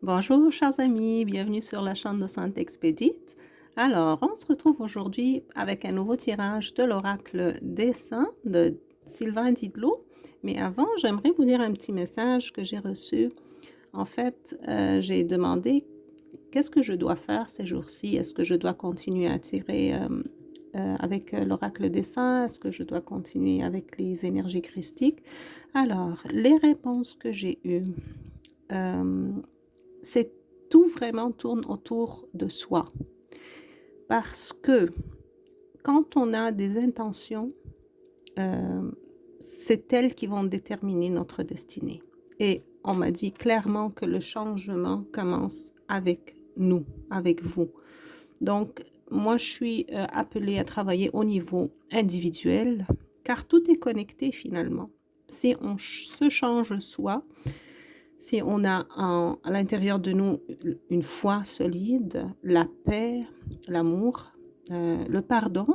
Bonjour chers amis, bienvenue sur la chaîne de Sainte Expédite. Alors, on se retrouve aujourd'hui avec un nouveau tirage de l'oracle des saints de Sylvain Didlot. Mais avant, j'aimerais vous dire un petit message que j'ai reçu. En fait, j'ai demandé qu'est-ce que je dois faire ces jours-ci. Est-ce que je dois continuer à tirer avec l'oracle des saints? Est-ce que je dois continuer avec les énergies christiques? Alors, les réponses que j'ai eues, c'est tout vraiment tourne autour de soi. Parce que quand on a des intentions, c'est elles qui vont déterminer notre destinée. Et on m'a dit clairement que le changement commence avec nous, avec vous. Donc, moi, je suis appelée à travailler au niveau individuel, car tout est connecté finalement. Si on se change soi, si on a à l'intérieur de nous une foi solide, la paix, l'amour, le pardon,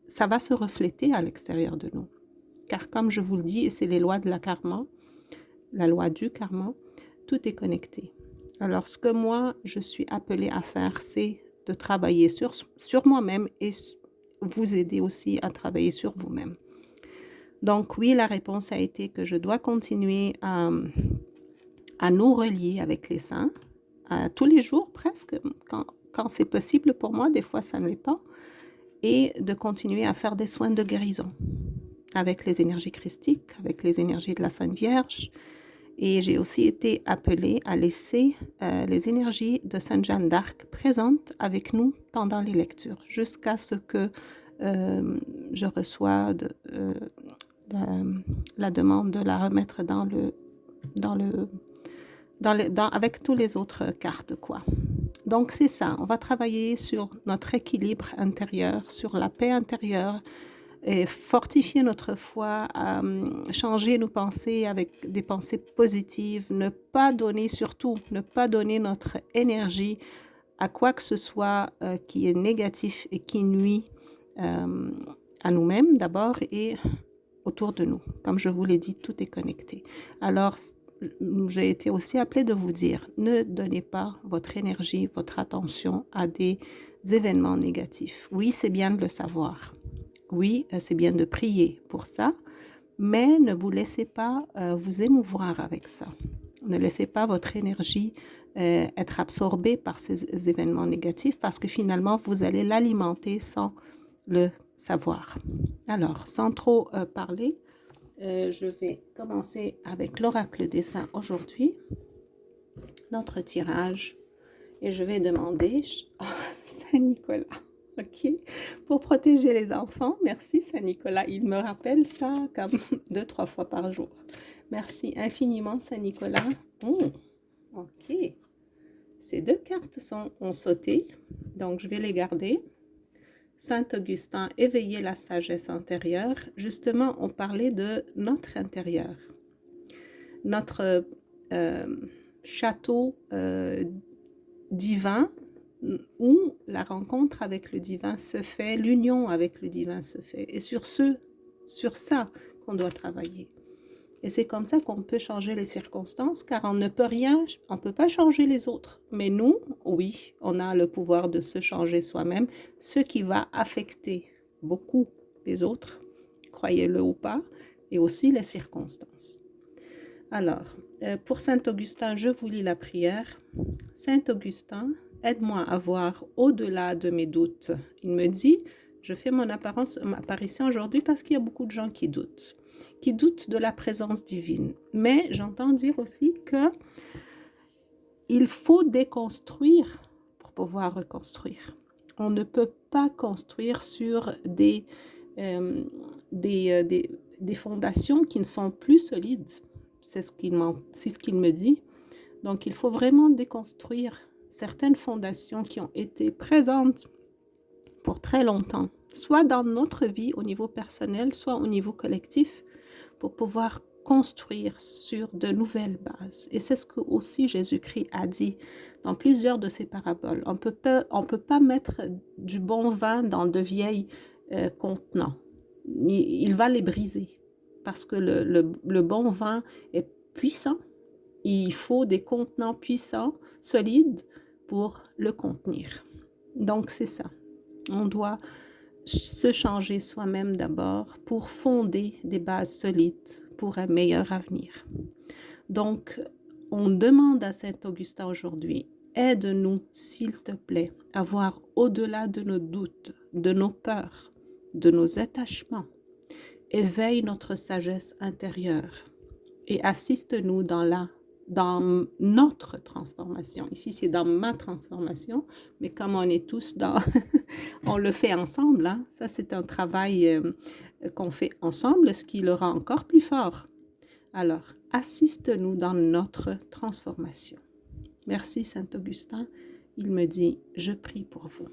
ça va se refléter à l'extérieur de nous. Car comme je vous le dis, et c'est les lois de la karma, la loi du karma, tout est connecté. Alors ce que moi, je suis appelée à faire, c'est de travailler sur moi-même et vous aider aussi à travailler sur vous-même. Donc oui, la réponse a été que je dois continuer à nous relier avec les saints, tous les jours presque, quand c'est possible pour moi, des fois ça ne l'est pas, et de continuer à faire des soins de guérison avec les énergies christiques, avec les énergies de la Sainte Vierge. Et j'ai aussi été appelée à laisser les énergies de Sainte Jeanne d'Arc présentes avec nous pendant les lectures, jusqu'à ce que je reçois la demande de la remettre avec tous les autres cartes, quoi. Donc c'est ça, on va travailler sur notre équilibre intérieur, sur la paix intérieure, et fortifier notre foi, changer nos pensées avec des pensées positives, surtout ne pas donner notre énergie à quoi que ce soit qui est négatif et qui nuit à nous-mêmes d'abord et autour de nous. Comme je vous l'ai dit, tout est connecté. Alors, j'ai été aussi appelée de vous dire, ne donnez pas votre énergie, votre attention à des événements négatifs. Oui, c'est bien de le savoir. Oui, c'est bien de prier pour ça, mais ne vous laissez pas vous émouvoir avec ça. Ne laissez pas votre énergie être absorbée par ces événements négatifs parce que finalement, vous allez l'alimenter sans le savoir. Alors, sans trop parler, je vais commencer avec l'oracle des saints aujourd'hui, notre tirage, et je vais demander Saint-Nicolas, ok, pour protéger les enfants. Merci Saint-Nicolas, il me rappelle ça comme 2-3 fois par jour. Merci infiniment Saint-Nicolas. Ok, ces deux cartes ont sauté, donc je vais les garder. Saint-Augustin, éveiller la sagesse intérieure. Justement, on parlait de notre intérieur, notre château divin où la rencontre avec le divin se fait, l'union avec le divin se fait. Et sur ça qu'on doit travailler. Et c'est comme ça qu'on peut changer les circonstances, car on ne peut rien, on ne peut pas changer les autres. Mais nous, oui, on a le pouvoir de se changer soi-même, ce qui va affecter beaucoup les autres, croyez-le ou pas, et aussi les circonstances. Alors, pour Saint-Augustin, je vous lis la prière. Saint-Augustin, aide-moi à voir au-delà de mes doutes. Il me dit, je fais mon apparition aujourd'hui parce qu'il y a beaucoup de gens qui doutent de la présence divine. Mais j'entends dire aussi que il faut déconstruire pour pouvoir reconstruire. On ne peut pas construire sur des fondations qui ne sont plus solides. C'est ce qu'il me dit. Donc, il faut vraiment déconstruire certaines fondations qui ont été présentes pour très longtemps, soit dans notre vie au niveau personnel, soit au niveau collectif, pour pouvoir construire sur de nouvelles bases. Et c'est ce que aussi Jésus-Christ a dit dans plusieurs de ses paraboles. On peut pas mettre du bon vin dans de vieilles contenants. Il va les briser parce que le bon vin est puissant, il faut des contenants puissants, solides, pour le contenir. Donc, c'est ça. On doit se changer soi-même d'abord pour fonder des bases solides pour un meilleur avenir. Donc, on demande à Saint-Augustin aujourd'hui, aide-nous, s'il te plaît, à voir au-delà de nos doutes, de nos peurs, de nos attachements. Éveille notre sagesse intérieure et assiste-nous dans notre transformation. Ici, c'est dans ma transformation, mais comme on est tous dans, on le fait ensemble, hein? Ça, c'est un travail qu'on fait ensemble, ce qui le rend encore plus fort. Alors, assiste-nous dans notre transformation. Merci, Saint-Augustin. Il me dit, je prie pour vous.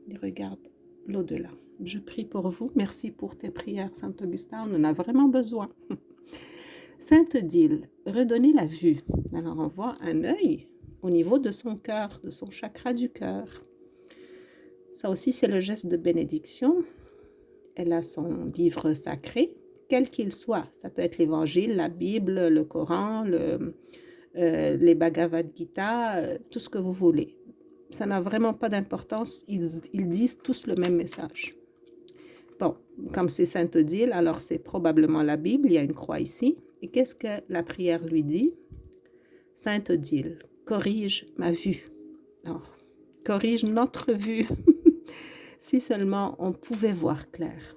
Il regarde l'au-delà. Je prie pour vous. Merci pour tes prières, Saint-Augustin. On en a vraiment besoin. Sainte Odile, redonnez la vue. Alors, on voit un œil au niveau de son cœur, de son chakra du cœur. Ça aussi, c'est le geste de bénédiction. Elle a son livre sacré, quel qu'il soit. Ça peut être l'Évangile, la Bible, le Coran, les Bhagavad Gita, tout ce que vous voulez. Ça n'a vraiment pas d'importance. Ils disent tous le même message. Bon, comme c'est Sainte Odile, alors c'est probablement la Bible. Il y a une croix ici. Et qu'est-ce que la prière lui dit? Sainte Odile, corrige ma vue. Alors, corrige notre vue. Si seulement on pouvait voir clair.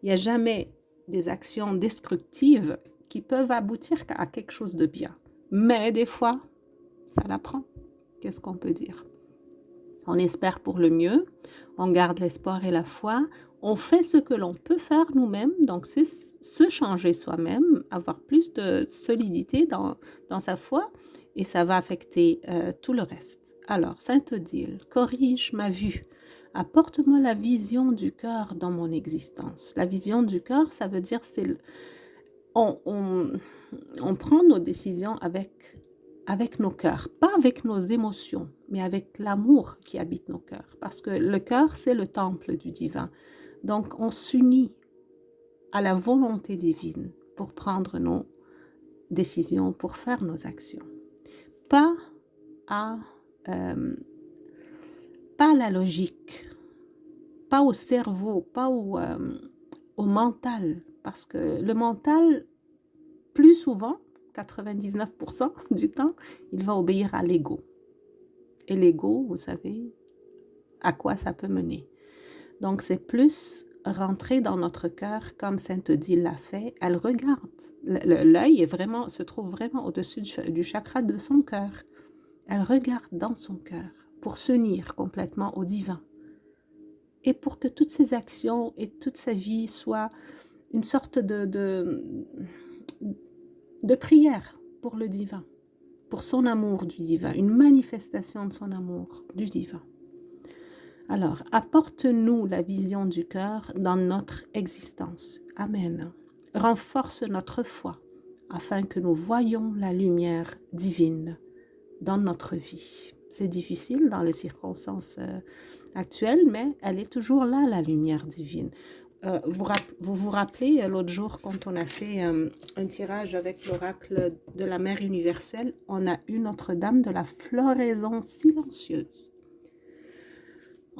Il n'y a jamais des actions destructives qui peuvent aboutir à quelque chose de bien. Mais des fois, ça l'apprend. Qu'est-ce qu'on peut dire? On espère pour le mieux, on garde l'espoir et la foi, on fait ce que l'on peut faire nous-mêmes, donc c'est se changer soi-même, avoir plus de solidité dans sa foi, et ça va affecter tout le reste. Alors, Sainte Odile, corrige ma vue, apporte-moi la vision du cœur dans mon existence. La vision du cœur, ça veut dire on prend nos décisions avec nos cœurs, pas avec nos émotions, mais avec l'amour qui habite nos cœurs. Parce que le cœur, c'est le temple du divin. Donc, on s'unit à la volonté divine pour prendre nos décisions, pour faire nos actions. Pas à la logique, pas au cerveau, pas au mental. Parce que le mental, plus souvent, 99% du temps, il va obéir à l'ego. Et l'ego, vous savez, à quoi ça peut mener. Donc, c'est plus rentrer dans notre cœur comme Sainte Odile l'a fait. Elle regarde. L'œil se trouve vraiment au-dessus du chakra de son cœur. Elle regarde dans son cœur pour s'unir complètement au divin. Et pour que toutes ses actions et toute sa vie soient une sorte de prière pour le divin, pour son amour du divin, une manifestation de son amour du divin. Alors, apporte-nous la vision du cœur dans notre existence. Amen. Renforce notre foi afin que nous voyions la lumière divine dans notre vie. C'est difficile dans les circonstances actuelles, mais elle est toujours là, la lumière divine. Vous vous rappelez l'autre jour quand on a fait un tirage avec l'oracle de la Mère universelle, on a eu Notre-Dame de la floraison silencieuse.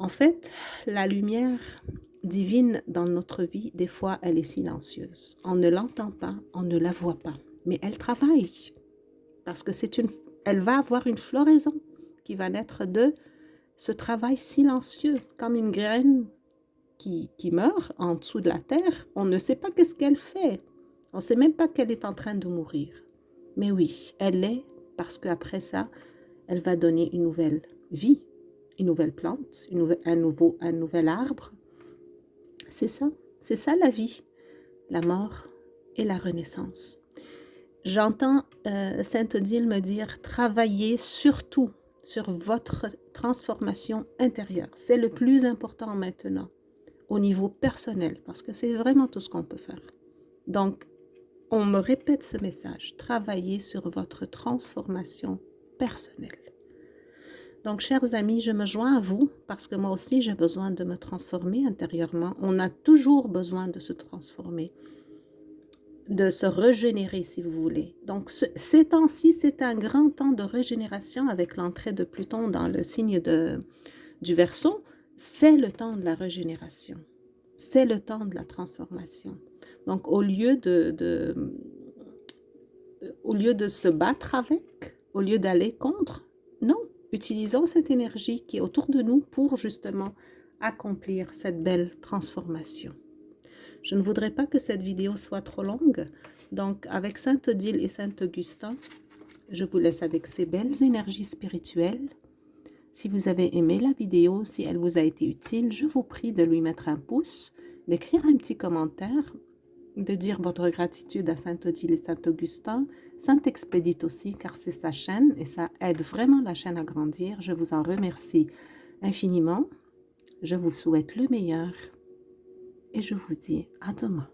En fait, la lumière divine dans notre vie, des fois, elle est silencieuse. On ne l'entend pas, on ne la voit pas, mais elle travaille parce que elle va avoir une floraison qui va naître de ce travail silencieux, comme une graine qui meurt en dessous de la terre. On ne sait pas qu'est-ce qu'elle fait. On ne sait même pas qu'elle est en train de mourir. Mais oui, elle est parce qu'après ça, elle va donner une nouvelle vie, une nouvelle plante, un nouvel arbre. C'est ça la vie, la mort et la renaissance. J'entends Sainte Odile me dire, travaillez surtout sur votre transformation intérieure. C'est le plus important maintenant, au niveau personnel, parce que c'est vraiment tout ce qu'on peut faire. Donc, on me répète ce message, travaillez sur votre transformation personnelle. Donc, chers amis, je me joins à vous parce que moi aussi, j'ai besoin de me transformer intérieurement. On a toujours besoin de se transformer. de se régénérer, si vous voulez. Donc, ces temps-ci, c'est un grand temps de régénération avec l'entrée de Pluton dans le signe du Verseau. C'est le temps de la régénération. C'est le temps de la transformation. Donc, au lieu de se battre avec, au lieu d'aller contre, non, utilisons cette énergie qui est autour de nous pour justement accomplir cette belle transformation. Je ne voudrais pas que cette vidéo soit trop longue, donc avec Sainte Odile et Saint Augustin, je vous laisse avec ces belles énergies spirituelles. Si vous avez aimé la vidéo, si elle vous a été utile, je vous prie de lui mettre un pouce, d'écrire un petit commentaire, de dire votre gratitude à Sainte Odile et Saint Augustin, Saint Expédite aussi, car c'est sa chaîne et ça aide vraiment la chaîne à grandir. Je vous en remercie infiniment. Je vous souhaite le meilleur et je vous dis à demain.